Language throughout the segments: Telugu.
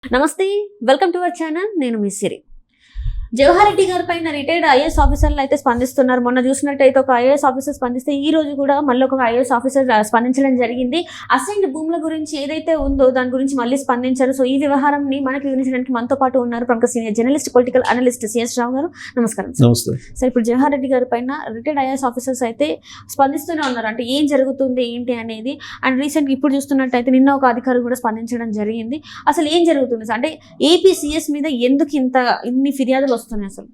నమస్తే, వెల్కమ్ టు అవర్ ఛానల్. నేను మీ సిరి. జవహర్ రెడ్డి గారి పైన రిటైర్డ్ ఐఏఎస్ ఆఫీసర్లు అయితే స్పందిస్తున్నారు. మొన్న చూసినట్టయితే ఒక ఐఏఎస్ ఆఫీసర్ స్పందిస్తే ఈ రోజు కూడా మళ్ళీ ఒక ఐఏఎస్ ఆఫీసర్ స్పందించడం జరిగింది. అసైన్డ్ భూముల గురించి ఏదైతే ఉందో దాని గురించి మళ్ళీ స్పందించారు. సో ఈ వ్యవహారాన్ని మనకు వివరించడానికి మనతో పాటు ఉన్నారు ప్రముఖ senior journalist, political analyst C S Rao గారు. నమస్కారం. నమస్తే సార్, ఇప్పుడు జవహర్ రెడ్డి గారి పైన రిటైర్డ్ ఐఏఎస్ ఆఫీసర్స్ అయితే స్పందిస్తూనే ఉన్నారు. అంటే ఏం జరుగుతుంది ఏంటి అనేది. అండ్ రీసెంట్గా ఇప్పుడు చూస్తున్నట్టయితే నిన్న ఒక అధికారి కూడా స్పందించడం జరిగింది. అసలు ఏం జరుగుతుంది సార్? అంటే ఏపీ సిఎస్ మీద ఎందుకు ఇన్ని ఫిర్యాదులు వస్తున్నాయి అసలు?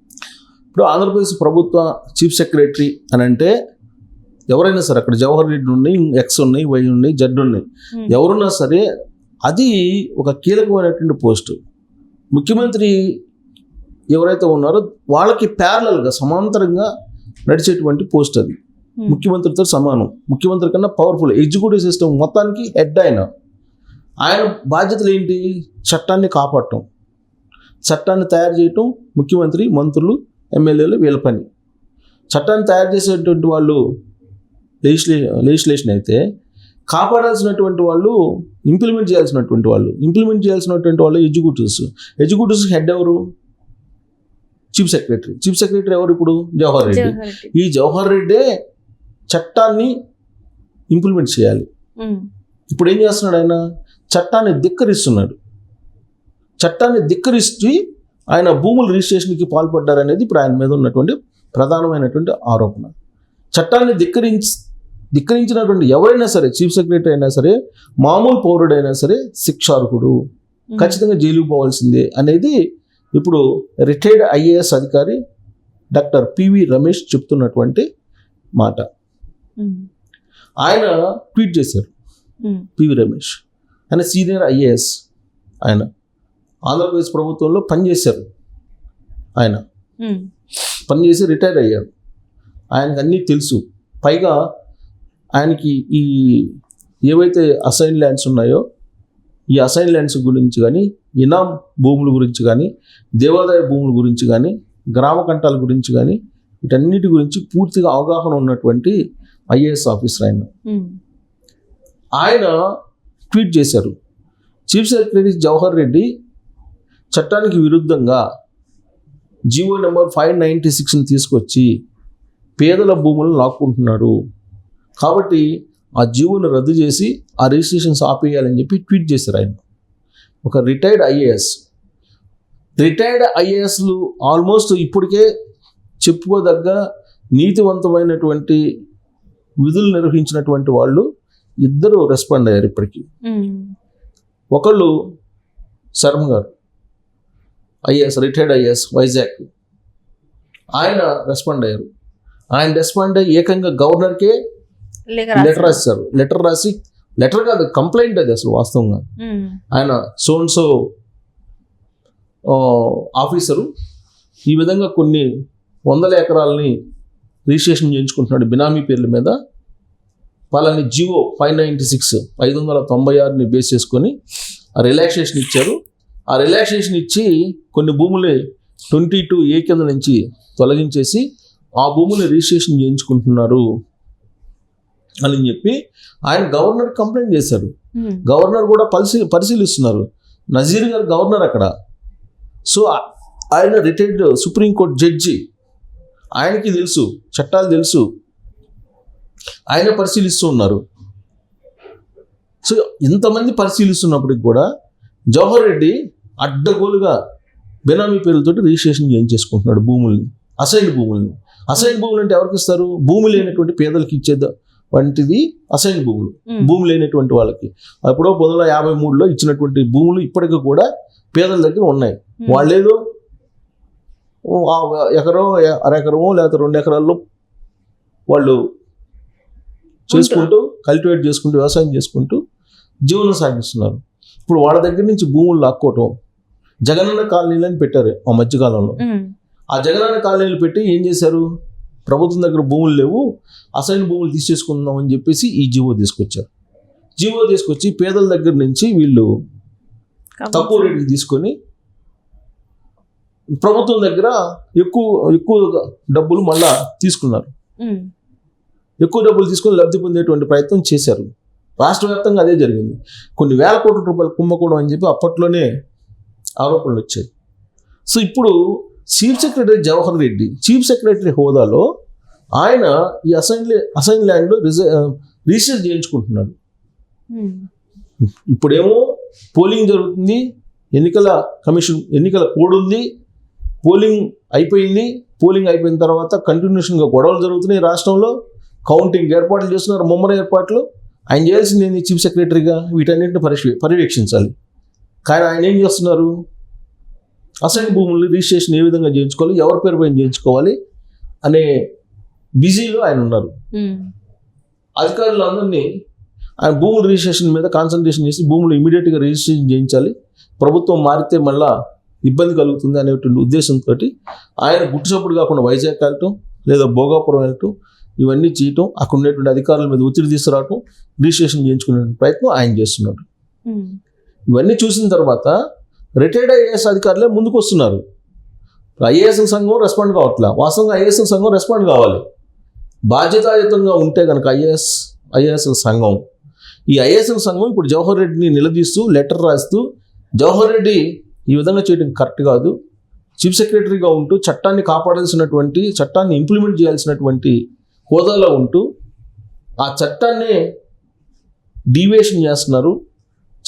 ఇప్పుడు ఆంధ్రప్రదేశ్ ప్రభుత్వ చీఫ్ సెక్రటరీ అని అంటే ఎవరైనా సరే, అక్కడ జవహర్ రెడ్డి ఉన్నాయి, ఎక్స్ ఉన్నాయి, వై ఉన్నాయి, జెడ్ ఉన్నాయి, ఎవరున్నా సరే అది ఒక కీలకమైనటువంటి పోస్టు. ముఖ్యమంత్రి ఎవరైతే ఉన్నారో వాళ్ళకి ప్యారలల్గా సమాంతరంగా నడిచేటువంటి పోస్ట్ అది. ముఖ్యమంత్రితో సమానం, ముఖ్యమంత్రి కన్నా పవర్ఫుల్ ఎగ్జిక్యూటివ్ సిస్టమ్ మొత్తానికి హెడ్. ఆయన బాధ్యతలు ఏంటి? చట్టాన్ని కాపాడటం, చట్టాన్ని తయారు చేయటం ముఖ్యమంత్రి, మంత్రులు, ఎమ్మెల్యేలు వీళ్ళ పని. చట్టాన్ని తయారు చేసేటువంటి వాళ్ళు లెజిస్లేషన్ అయితే, కాపాడాల్సినటువంటి వాళ్ళు ఇంప్లిమెంట్ చేయాల్సినటువంటి వాళ్ళు ఎగ్జిక్యూటివ్స్ హెడ్ ఎవరు? చీఫ్ సెక్రటరీ ఎవరు? ఇప్పుడు జవహర్ రెడ్డి. ఈ జవహర్ రెడ్డే చట్టాన్ని ఇంప్లిమెంట్ చేయాలి. ఇప్పుడు ఏం చేస్తున్నాడు ఆయన? చట్టాన్ని ధిక్కరిస్తూ ఆయన భూముల రిజిస్ట్రేషన్కి పాల్పడ్డారనేది ఇప్పుడు ఆయన మీద ఉన్నటువంటి ప్రధానమైనటువంటి ఆరోపణ. చట్టాన్ని ధిక్కరించినటువంటి ఎవరైనా సరే, చీఫ్ సెక్రటరీ అయినా సరే, మామూలు పౌరుడైనా సరే శిక్షార్హుడు, ఖచ్చితంగా జైలుకు పోవాల్సిందే అనేది ఇప్పుడు రిటైర్డ్ ఐఏఎస్ అధికారి డాక్టర్ పివి రమేష్ చెప్తున్నటువంటి మాట. ఆయన ట్వీట్ చేశారు. పివి రమేష్ ఆయన సీనియర్ ఐఏఎస్, ఆయన ఆంధ్రప్రదేశ్ ప్రభుత్వంలో పనిచేశారు. ఆయన పనిచేసి రిటైర్ అయ్యారు. ఆయనకు అన్నీ తెలుసు. పైగా ఆయనకి ఈ ఏవైతే అసైన్ ల్యాండ్స్ ఉన్నాయో, ఈ అసైన్ ల్యాండ్స్ గురించి కానీ, ఇనాం భూముల గురించి కానీ, దేవాదాయ భూముల గురించి కానీ, గ్రామ కంటాల గురించి కానీ, వీటన్నిటి గురించి పూర్తిగా అవగాహన ఉన్నటువంటి ఐఏఎస్ ఆఫీసర్ ఆయన. ఆయన ట్వీట్ చేశారు, చీఫ్ సెక్రటరీ జవహర్ రెడ్డి చట్టానికి విరుద్ధంగా జీవో నెంబర్ 596ని తీసుకొచ్చి పేదల భూములను లాక్కుంటున్నారు, కాబట్టి ఆ జీవోను రద్దు చేసి ఆ రిజిస్ట్రేషన్స్ ఆపేయాలని చెప్పి ట్వీట్ చేశారు ఆయన. ఒక రిటైర్డ్ ఐఏఎస్లు ఆల్మోస్ట్ ఇప్పటికే చెప్పుకోదగ్గ నీతివంతమైనటువంటి విధులు నిర్వహించినటువంటి వాళ్ళు ఇద్దరు రెస్పాండ్ అయ్యారు ఇప్పటికీ. ఒకళ్ళు శర్మ గారు, రిటైర్డ్ ఐఏఎస్, వైజాగ్, ఆయన రెస్పాండ్ అయ్యారు. ఆయన రెస్పాండ్ అయ్యి ఏకంగా గవర్నర్కే లెటర్ రాశారు. లెటర్ కాదు, కంప్లైంట్ అది అసలు వాస్తవంగా. ఆయన సోన్సో ఆఫీసరు ఈ విధంగా కొన్ని వందల ఎకరాలని రిజిస్ట్రేషన్ చేయించుకుంటున్నాడు బినామీ పేర్ల మీద. వాళ్ళని జీవో 596 596ని బేస్ చేసుకొని ఆ రిలాక్సేషన్ ఇచ్చారు. ఆ రిలాక్సేషన్ ఇచ్చి కొన్ని భూములు 22A కింద నుంచి తొలగించేసి ఆ భూముని రిజిస్ట్రేషన్ చేయించుకుంటున్నారు అని చెప్పి ఆయన గవర్నర్ కంప్లైంట్ చేశారు. గవర్నర్ కూడా పరిశీలిస్తున్నారు. నజీర్ గారు గవర్నర్ అక్కడ. సో ఆయన రిటైర్డ్ సుప్రీంకోర్టు జడ్జి, ఆయనకి తెలుసు, చట్టాలు తెలుసు, ఆయన పరిశీలిస్తూ ఉన్నారు. సో ఇంతమంది పరిశీలిస్తున్నప్పటికి కూడా జవహర్ రెడ్డి అడ్డగోలుగా బెనామీ పేర్లతోటి రిజిస్ట్రేషన్ చేయించేసుకుంటున్నాడు భూముల్ని, అసైన్డ్ భూములు అంటే ఎవరికి ఇస్తారు? భూమి లేనటువంటి పేదలకు ఇచ్చేది వంటిది అసైన్డ్ భూములు. భూమి లేనటువంటి వాళ్ళకి అప్పుడో 1953లో ఇచ్చినటువంటి భూములు ఇప్పటికీ కూడా పేదల దగ్గర ఉన్నాయి. వాళ్ళేదో ఎకరో, అరెకరమో లేకపోతే 2 ఎకరాల్లో వాళ్ళు చేసుకుంటూ, కల్టివేట్ చేసుకుంటూ, వ్యవసాయం చేసుకుంటూ జీవనం సాగిస్తున్నారు. ఇప్పుడు వాళ్ళ దగ్గర నుంచి భూములు లాక్కోవటం, జగనన్న కాలనీలని పెట్టారు ఆ మధ్యకాలంలో. ఆ జగనన్న కాలనీలు పెట్టి ఏం చేశారు? ప్రభుత్వం దగ్గర భూములు లేవు, అసైన్ భూములు తీసేసుకుందాం అని చెప్పేసి ఈ జీవో తీసుకొచ్చి పేదల దగ్గర నుంచి వీళ్ళు తక్కువ రేటుకి తీసుకొని ప్రభుత్వం దగ్గర ఎక్కువ డబ్బులు మళ్ళా తీసుకున్నారు. ఎక్కువ డబ్బులు తీసుకొని లబ్ధి పొందేటువంటి ప్రయత్నం చేశారు. రాష్ట్ర వ్యాప్తంగా అదే జరిగింది. కొన్ని వేల కోట్ల రూపాయలు కుంభకోణం అని చెప్పి అప్పట్లోనే ఆరోపణలు వచ్చాయి. సో ఇప్పుడు chief secretary Jawahar Reddy chief secretary హోదాలో ఆయన ఈ అసైన్ ల్యాండ్ రిజిస్టర్ చేయించుకుంటున్నాడు. ఇప్పుడేమో పోలింగ్ జరుగుతుంది, ఎన్నికల కమిషన్ ఎన్నికల కోడ్ ఉంది, పోలింగ్ అయిపోయిన తర్వాత కంటిన్యూషన్గా గొడవలు జరుగుతున్నాయి రాష్ట్రంలో, కౌంటింగ్ ఏర్పాట్లు చేస్తున్నారు, ముమ్మర ఏర్పాట్లు. ఆయన చేయాల్సింది ఏంది? చీఫ్ సెక్రటరీగా వీటన్నింటిని పర్యవేక్షించాలి. కానీ ఆయన ఏం చేస్తున్నారు? అసైన్ భూములు రిజిస్ట్రేషన్ ఏ విధంగా చేయించుకోవాలి, ఎవరి పేరు పైన చేయించుకోవాలి అనే బిజీలో ఆయన ఉన్నారు. అధికారులందరినీ ఆయన భూముల రిజిస్ట్రేషన్ మీద కాన్సన్ట్రేషన్ చేసి భూములు ఇమీడియట్గా రిజిస్ట్రేషన్ చేయించాలి, ప్రభుత్వం మారితే మళ్ళా ఇబ్బంది కలుగుతుంది అనేటువంటి ఉద్దేశంతో ఆయన గుట్టుచప్పుడు కాకుండా వైజాగ్ వెళ్ళటం లేదా భోగాపురం వెళ్ళటం ఇవన్నీ చేయటం, అక్కడ ఉన్నటువంటి అధికారుల మీద ఒత్తిడి తీసుకురావటం, రిజిస్ట్రేషన్ చేయించుకునే ప్రయత్నం ఆయన చేస్తున్నాడు. ఇవన్నీ చూసిన తర్వాత రిటైర్డ్ ఐఏఎస్ అధికారులే ముందుకు వస్తున్నారు. ఐఏఎస్ సంఘం రెస్పాండ్ కావట్లా. వాస్తవంగా ఐఏఎస్ సంఘం రెస్పాండ్ కావాలి. బాధ్యతాయుతంగా ఉంటే కనుక ఐఏఎస్ సంఘం, ఈ ఐఏఎస్ సంఘం ఇప్పుడు జవహర్ రెడ్డిని నిలదీస్తూ లెటర్ రాస్తూ, జవహర్ రెడ్డి ఈ విధంగా చేయడం కరెక్ట్ కాదు, చీఫ్ సెక్రటరీగా ఉంటూ చట్టాన్ని కాపాడాల్సినటువంటి, చట్టాన్ని ఇంప్లిమెంట్ చేయాల్సినటువంటి హోదాలో ఉంటూ ఆ చట్టాన్ని డీవియేషన్ చేస్తున్నారు,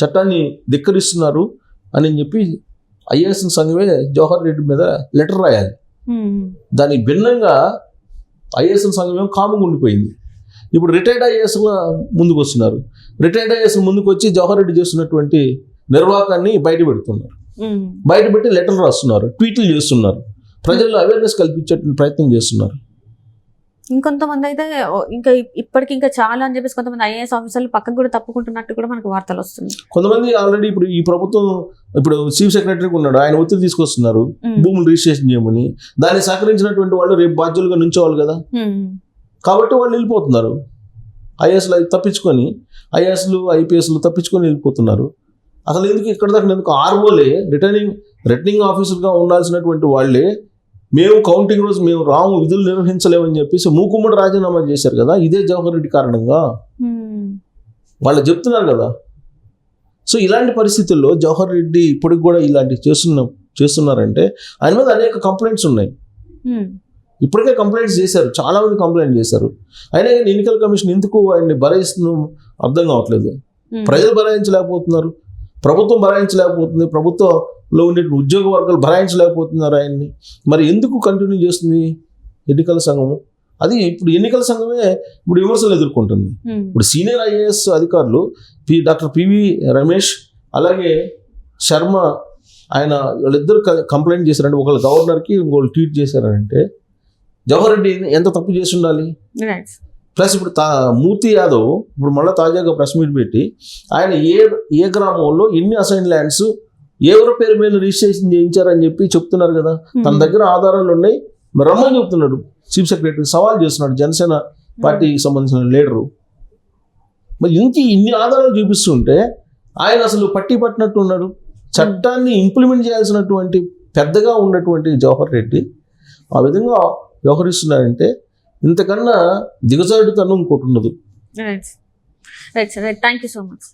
చట్టాన్ని ధిక్కరిస్తున్నారు అని చెప్పి ఐఏఎస్ సంఘమే జవహర్ రెడ్డి మీద లెటర్ రాయాలి. దానికి భిన్నంగా ఐఏఎస్ సంఘం కాముగా ఉండిపోయింది. ఇప్పుడు రిటైర్డ్ ఐఏఎస్ ముందుకు వస్తున్నారు. రిటైర్డ్ ఐఏఎస్ ముందుకు వచ్చి జవహర్ రెడ్డి చేస్తున్నటువంటి నిర్వాకాన్ని బయటపెట్టి లెటర్లు రాస్తున్నారు, ట్వీట్లు చేస్తున్నారు, ప్రజల్లో అవేర్నెస్ కల్పించేటువంటి ప్రయత్నం చేస్తున్నారు. ఇంకొంతమంది అయితే ఇంకా ఇప్పటికి ఇంకా చాలా అని చెప్పేసి కొంతమంది ఐఏఎస్ ఆఫీసర్లు పక్కకు కూడా తప్పుకుంటున్నట్టు కూడా మనకు వార్తలు వస్తుంది. కొంతమంది ఆల్రెడీ ఇప్పుడు ఈ ప్రభుత్వం ఇప్పుడు చీఫ్ సెక్రటరీకి ఉన్నాడు, ఆయన ఒత్తిడి తీసుకొస్తున్నారు భూములు రిజిస్ట్రేషన్ చేయమని. దాన్ని సహకరించినటువంటి వాళ్ళు రేపు బాధ్యులుగా నుంచోవాలి కదా, కాబట్టి వాళ్ళు వెళ్ళిపోతున్నారు. ఐఏఎస్లు తప్పించుకొని, ఐపీఎస్లు తప్పించుకొని వెళ్ళిపోతున్నారు. అసలు ఎందుకు ఇక్కడ దాకా ఎందుకు ఆర్ఓలే రిటర్నింగ్ ఆఫీసర్గా ఉండాల్సినటువంటి వాళ్ళే మేము కౌంటింగ్ రోజు మేము రాము, విధులు నిర్వహించలేమని చెప్పేసి మూకుమ్మడి రాజీనామా చేశారు కదా. ఇదే జవహర్ రెడ్డి కారణంగా వాళ్ళు చెప్తున్నారు కదా. సో ఇలాంటి పరిస్థితుల్లో జవహర్ రెడ్డి ఇప్పటికి కూడా ఇలాంటివి చేస్తున్నారంటే ఆయన మీద అనేక కంప్లైంట్స్ ఉన్నాయి. ఇప్పటికే కంప్లైంట్స్ చేశారు, చాలా మంది కంప్లైంట్ చేశారు. అయినా కానీ ఎన్నికల కమిషన్ ఎందుకు ఆయన్ని భరాయిస్తుందో అర్థం కావట్లేదు. ప్రజలు భరాయించలేకపోతున్నారు, ప్రభుత్వం భరాయించలేకపోతుంది, ప్రభుత్వంలో ఉండే ఉద్యోగ వర్గాలు భరాయించలేకపోతున్నారు ఆయన్ని. మరి ఎందుకు కంటిన్యూ చేస్తుంది ఎన్నికల సంఘము? అది ఇప్పుడు ఎన్నికల సంఘమే ఇప్పుడు విమర్శలు ఎదుర్కొంటుంది. ఇప్పుడు సీనియర్ ఐఏఎస్ అధికారులు డాక్టర్ పివి రమేష్ అలాగే శర్మ ఆయన వాళ్ళిద్దరు కంప్లైంట్ చేశారంటే, ఒకళ్ళు గవర్నర్కి ఇంకోళ్ళు ట్వీట్ చేశారంటే జవహర్ రెడ్డి ఎంత తప్పు చేసి ఉండాలి. ప్లస్ ఇప్పుడు మూర్తి యాదవ్ ఇప్పుడు మళ్ళీ తాజాగా ప్రెస్ మీట్ పెట్టి ఆయన ఏ గ్రామంలో ఎన్ని అసైన్ ల్యాండ్స్ ఎవరి పేరు మీద రిజిస్ట్రేషన్ చేయించారని చెప్పి చెప్తున్నారు కదా. తన దగ్గర ఆధారాలు ఉన్నాయి, మరి రమ్మని చెప్తున్నాడు. చీఫ్ సెక్రటరీ సవాల్ చేస్తున్నాడు జనసేన పార్టీకి సంబంధించిన లీడరు. మరి ఇన్ని ఆధారాలు చూపిస్తుంటే ఆయన అసలు పట్టినట్టు ఉన్నాడు. చట్టాన్ని ఇంప్లిమెంట్ చేయాల్సినటువంటి పెద్దగా ఉన్నటువంటి జవహర్ రెడ్డి ఆ విధంగా వ్యవహరిస్తున్నారంటే ఇంతకన్నా దిగజారుడుతనం ఇంకోటి ఉండదు. Right thank you so much.